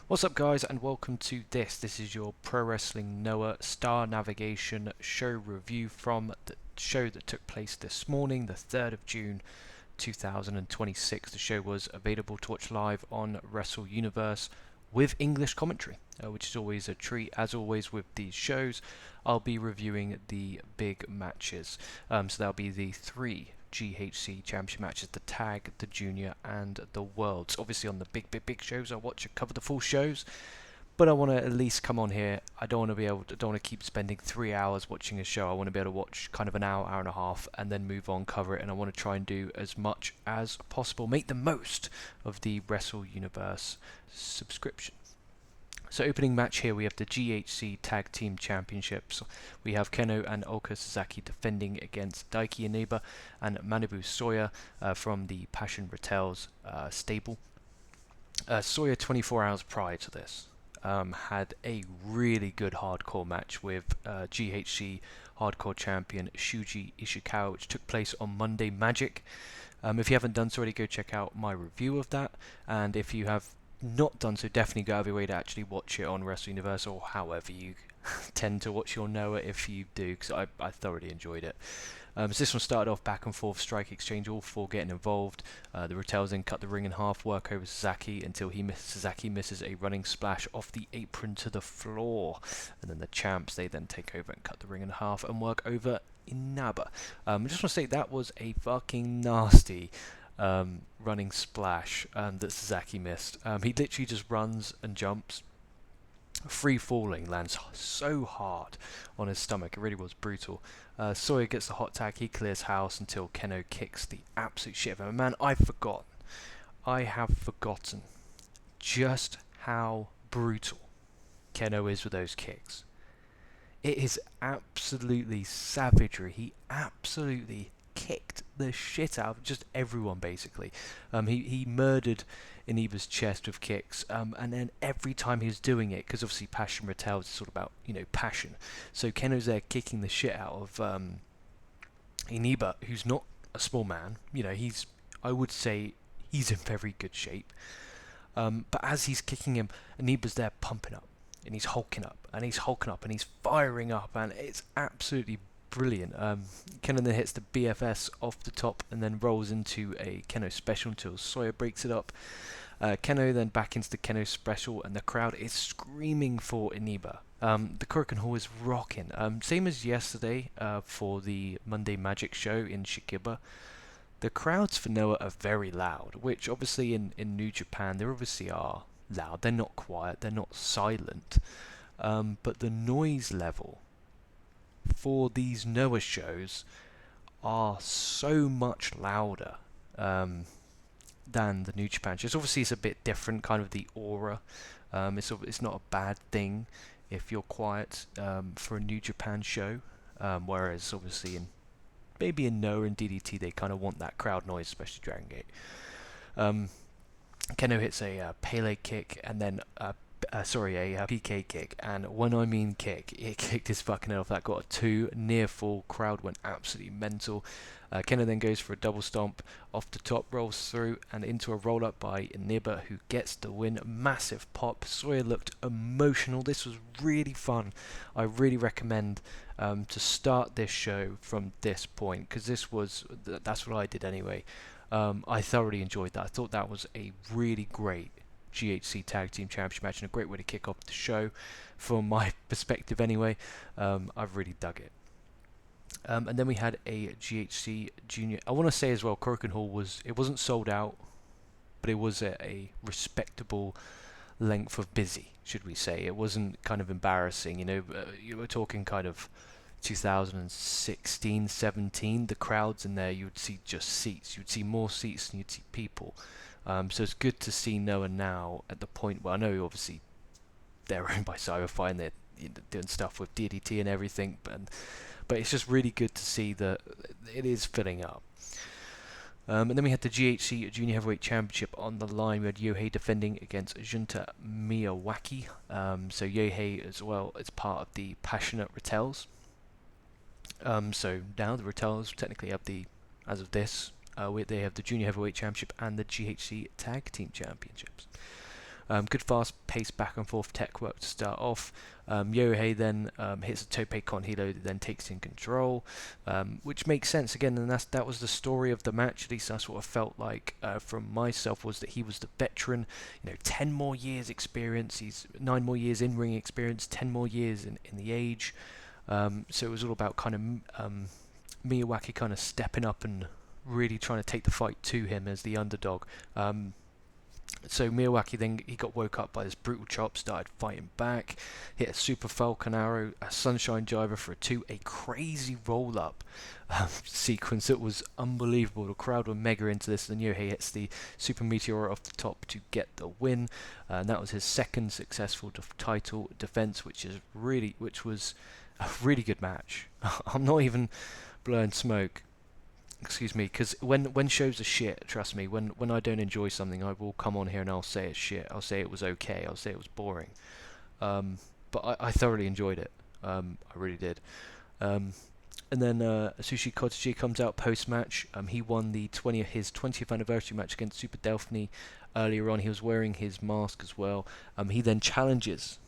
What's up, guys, and welcome to this. This is your Pro Wrestling Noah Star Navigation show review from the show that took place this morning, the 3rd of June 2026. The show was available to watch live on Wrestle Universe with English commentary, which is always a treat. As always with these shows, I'll be reviewing the big matches. So that'll be the three GHC Championship matches: the tag, the junior, and the worlds. Obviously, on the big shows, I watch and cover the full shows. But I want to at least come on here. I don't want to keep spending 3 hours watching a show. I want to be able to watch kind of an hour and a half, and then move on, cover it. And I want to try and do as much as possible, make the most of the Wrestle Universe subscription. So opening match here, we have the GHC Tag Team Championships. We have Keno and Oka Sasaki defending against Daiki Inaba and Manabu Soya from the Passion Ratels stable. Soya, 24 hours prior to this, had a really good hardcore match with GHC Hardcore Champion Shuji Ishikawa, which took place on Monday Magic. If you haven't done so already, go check out my review of that, and if you have not done so, definitely go out of your way to actually watch it on Wrestle Universe, or however you tend to watch your Noah, if you do, because I thoroughly enjoyed it. So this one started off back and forth strike exchange, all four getting involved. The Rattels then cut the ring in half, work over Sasaki until Sasaki misses a running splash off the apron to the floor, and then the champs, they then take over and cut the ring in half and work over Inaba. I just want to say that was a fucking nasty running splash that Sasaki missed. He literally just runs and jumps, free falling, lands so hard on his stomach. It really was brutal. Sawyer gets the hot tag, he clears house until Keno kicks the absolute shit of him. Man, I have forgotten just how brutal Keno is with those kicks. It is absolutely savagery. He absolutely kicked the shit out of just everyone, basically. He murdered Iniba's chest with kicks, and then every time he was doing it, because obviously Passion Ratels is sort of about, passion. So Keno's there kicking the shit out of Iniba, who's not a small man. I would say he's in very good shape. But as he's kicking him, Iniba's there pumping up, and he's hulking up, and he's hulking up, and he's firing up, and it's absolutely brilliant. Keno then hits the BFS off the top and then rolls into a Keno special until Sawyer breaks it up. Keno then back into the Keno special, and the crowd is screaming for Inaba. The Korakuen Hall is rocking. Same as yesterday for the Monday Magic show in Shikiba. The crowds for Noah are very loud, which obviously in New Japan they obviously are loud. They're not quiet, they're not silent. But the noise level for these Noah shows are so much louder than the New Japan shows. Obviously, it's a bit different, kind of the aura. It's not a bad thing if you're quiet for a New Japan show, whereas obviously maybe in Noah and DDT they kind of want that crowd noise, especially Dragon Gate. Keno hits a Pele kick and then a PK kick, and when I mean kick, it kicked his fucking head off. That got a 2 near fall. Crowd went absolutely mental. Keno then goes for a double stomp off the top, rolls through and into a roll up by Inaba, who gets the win. Massive pop. Sawyer looked emotional. This was really fun. I really recommend to start this show from this point, because that's what I did anyway. I thoroughly enjoyed that. I thought that was a really great GHC Tag Team Championship match, and a great way to kick off the show from my perspective anyway. I've really dug it. And then we had a GHC Junior. I want to say as well, Korakuen Hall wasn't sold out, but it was a respectable length of busy, should we say. It wasn't kind of embarrassing, you were talking kind of 2016, 17, the crowds in there, you would see just seats. You'd see more seats than you'd see people. So it's good to see Noah now at the point where I know obviously they're owned by Cyberfy and they're doing stuff with DDT and everything, but it's just really good to see that it is filling up. And then we had the GHC Junior Heavyweight Championship on the line. We had Yohei defending against Junta Miyawaki. So Yohei as well as part of the Passionate Rattels. So now the Rattels technically have as of this, they have the Junior Heavyweight Championship and the GHC Tag Team Championships. Good fast pace back and forth tech work to start off. Yohei then hits a tope con hilo that then takes in control, which makes sense again, and that was the story of the match. At least that's what I felt like from myself, was that he was the veteran. 10 more years experience. He's 9 more years in ring experience, 10 more years in the age. So it was all about kind of Miyawaki kind of stepping up and really trying to take the fight to him as the underdog. So Miyawaki then he got woke up by this brutal chop, started fighting back, hit a super falcon arrow, a sunshine driver for a 2, a crazy roll up sequence that was unbelievable. The crowd were mega into this, and Yohei hits the super meteor off the top to get the win, and that was his second successful title defense, which was a really good match. I'm not even blowing smoke. Excuse me, because when shows are shit, trust me, when I don't enjoy something, I will come on here and I'll say it's shit. I'll say it was okay. I'll say it was boring. But I thoroughly enjoyed it. I really did. And then Sushi Kotachi comes out post-match. He won his 20th anniversary match against Super Delphine earlier on. He was wearing his mask as well. He then challenges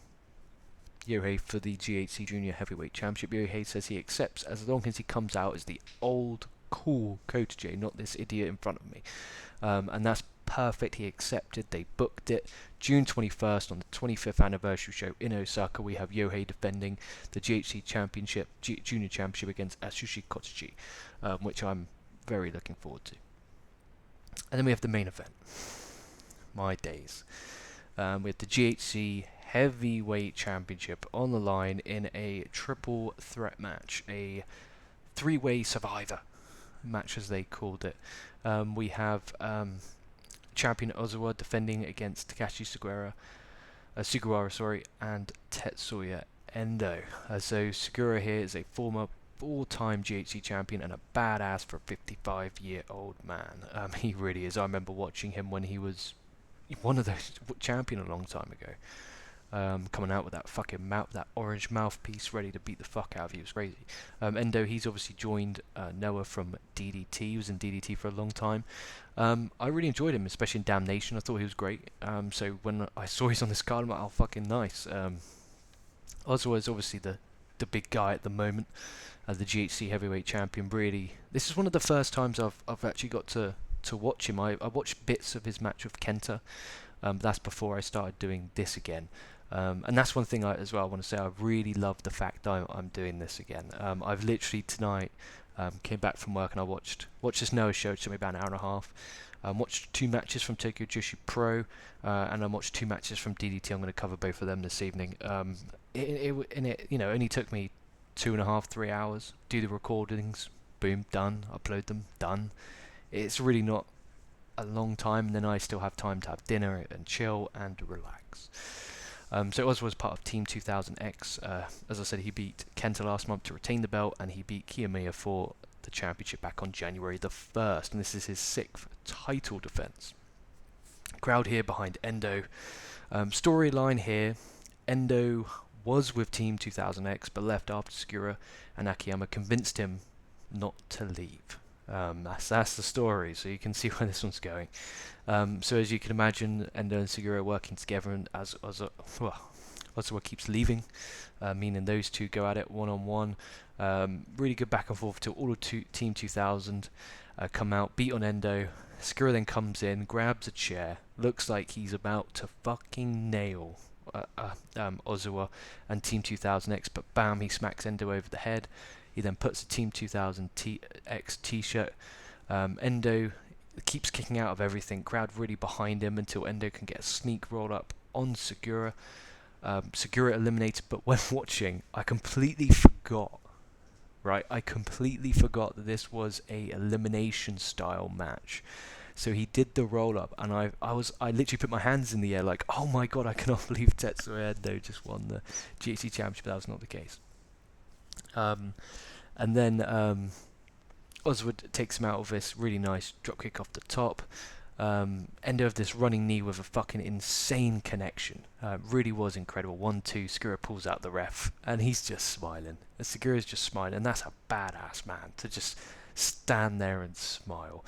Yohei for the GHC Junior Heavyweight Championship. Yohei says he accepts as long as he comes out as the old cool Kotachi, not this idiot in front of me. And that's perfect. He accepted. They booked it. June 21st on the 25th anniversary show in Osaka, we have Yohei defending the GHC Championship, Junior Championship against Atsushi Kotachi, which I'm very looking forward to. And then we have the main event. My days. We have the GHC Heavyweight Championship on the line in a triple threat match, a three-way survivor match as they called it. We have champion Ozawa defending against Takashi Sugiura, and Tetsuya Endo. So Sugiura here is a former 4-time GHC champion and a badass for a 55-year-old man. He really is. I remember watching him when he was one of those champion a long time ago. Coming out with that fucking that orange mouthpiece, ready to beat the fuck out of you. It was crazy. Endo, he's obviously joined Noah from DDT. He was in DDT for a long time. I really enjoyed him, especially in Damnation. I thought he was great. So when I saw he's on this card, I'm like, oh, fucking nice. Ozawa is obviously the big guy at the moment, the GHC heavyweight champion. Really, this is one of the first times I've actually got to watch him. I watched bits of his match with Kenta. That's before I started doing this again. And that's one thing as well I want to say. I really love the fact that I'm doing this again. I've literally tonight came back from work and I watched this Noah show. It took me about an hour and a half. Watched 2 matches from Tokyo Joshi Pro, and I watched 2 matches from DDT. I'm going to cover both of them this evening. It only took me 2.5, 3 hours. Do the recordings, boom, done. Upload them, done. It's really not a long time, and then I still have time to have dinner and chill and relax. So Oz was part of Team 2000X. As I said, he beat Kenta last month to retain the belt, and he beat Kiyomiya for the championship back on January the 1st, and this is his 6th title defense. Crowd here behind Endo. Storyline here, Endo was with Team 2000X, but left after Suigura and Akiyama convinced him not to leave. That's the story, so you can see where this one's going. So as you can imagine, Endo and Suigura working together, and as Ozawa keeps leaving, meaning those two go at it one-on-one. Really good back and forth till all of Team 2000 come out, beat on Endo. Suigura then comes in, grabs a chair, looks like he's about to fucking nail Ozawa and Team 2000X, but bam, he smacks Endo over the head. He then puts a Team 2000X t-shirt. Endo keeps kicking out of everything. Crowd really behind him until Endo can get a sneak roll up on Suigura. Suigura eliminated, but when watching, I completely forgot. Right, I completely forgot that this was a elimination style match. So he did the roll up, and I literally put my hands in the air like, oh my god, I cannot believe Tetsuya Endo just won the GHC Championship. That was not the case. And then Oswald takes him out of this really nice dropkick off the top. Endo of this running knee with a fucking insane connection. Really was incredible. 1-2, Suigura pulls out the ref, and he's just smiling. And Suigura's just smiling, and that's a badass man to just stand there and smile.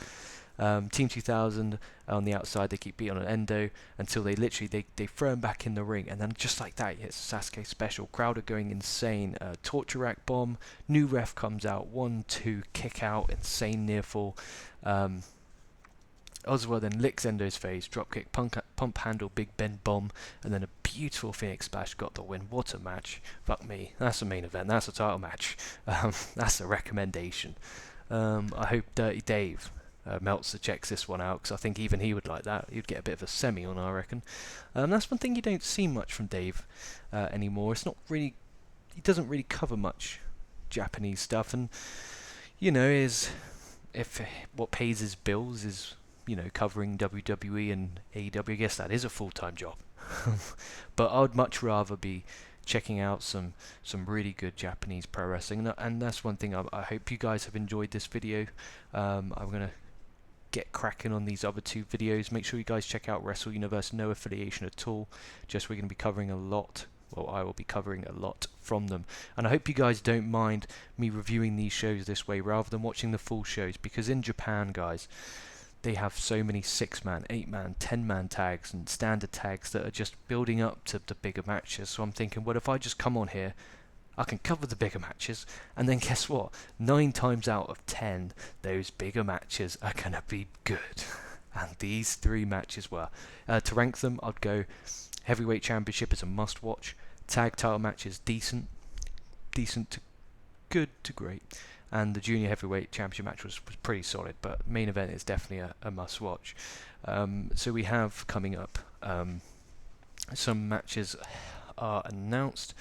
Team 2000 on the outside, they keep beating on Endo until they literally they throw him back in the ring, and then just like that, it's a Sasuke special. Crowd are going insane. Torture rack bomb. New ref comes out. 1-2 kick out. Insane near fall. Oswald then licks Endo's face, dropkick, pump handle, big bend bomb, and then a beautiful Phoenix Splash got the win. What a match. Fuck me. That's a main event. That's a title match. That's a recommendation. I hope Dirty Dave Meltzer checks this one out, because I think even he would like that. He'd get a bit of a semi on, I reckon. That's one thing you don't see much from Dave anymore. It's not really... He doesn't really cover much Japanese stuff, and, you know, if what pays his bills is, you know, covering WWE and AEW, I guess that is a full-time job. But I would much rather be checking out some really good Japanese pro wrestling, and that's one thing. I hope you guys have enjoyed this video. I'm gonna get cracking on these other two videos. Make sure you guys check out Wrestle Universe, no affiliation at all, just we're going to be covering a lot. Well, I will be covering a lot from them, and I hope you guys don't mind me reviewing these shows this way rather than watching the full shows, because in Japan, guys, they have so many 6-man, 8-man, 10-man tags and standard tags that are just building up to the bigger matches. So I'm thinking, well, if I just come on here, I can cover the bigger matches, and then guess what? 9 times out of 10, those bigger matches are going to be good. And these 3 matches were. To rank them, I'd go Heavyweight Championship is a must-watch. Tag title match is decent to good to great. And the Junior Heavyweight Championship match was pretty solid, but main event is definitely a must-watch. So we have coming up some matches are announced.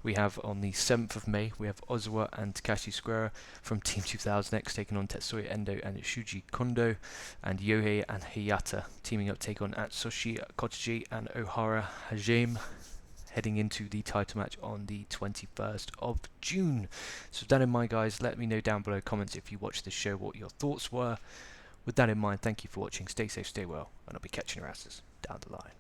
We have on the 7th of May, we have Ozawa and Takashi Suigura from Team 2000X taking on Tetsuya Endo and Shuji Kondo, and Yohei and Hayata teaming up to take on Atsushi Kochiji and Ohara Hajime, heading into the title match on the 21st of June. So with that in mind, guys, let me know down below comments if you watched this show what your thoughts were. With that in mind, thank you for watching, stay safe, stay well, and I'll be catching your asses down the line.